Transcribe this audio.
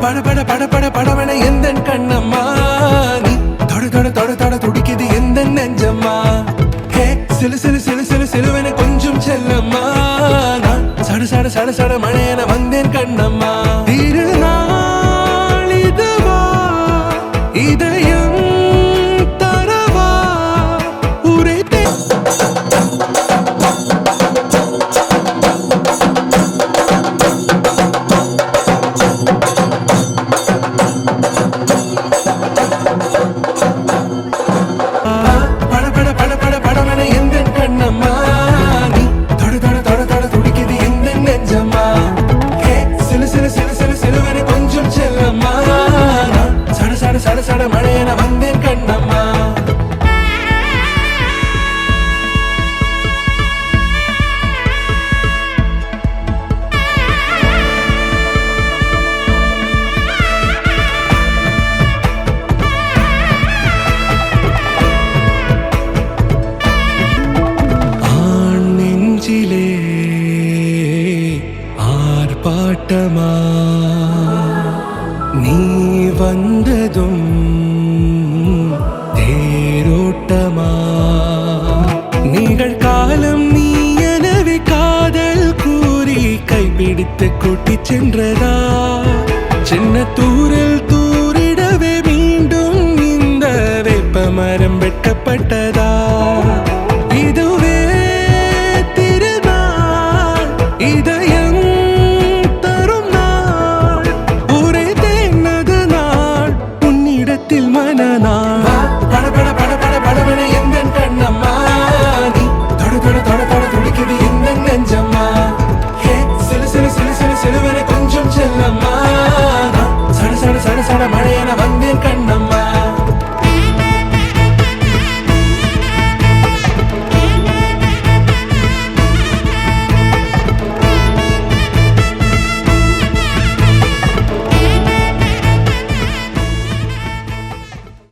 பட பட பட பட படவன எந்த கண்ணம்மா நீ தொட தொட தொட தொட துடிக்குது எந்த நெஞ்சம்மா ஹே சிலு சிலு சிலு சிலு சிலுவன கொஞ்சம் செல்லம்மா நான் சட சட சட சட மழையன வந்தேன் கண்ணம்மா திருநாள் இதுவா இதயம் தரவா உரைத்தே சட சட மழையன வந்தேன் கண்ணம்மா ஆண் நெஞ்சிலே ஆர்ப்பாட்டமா நீ வந்ததும் தேரோட்டமா நிகழ்காலம் நீ எனவே காதல் கூறி கைப்பிடித்து கூட்டிச் சென்றதா சின்ன தூரில் தூரிடவே மீண்டும் இந்த வேப்ப மரம் வெட்ட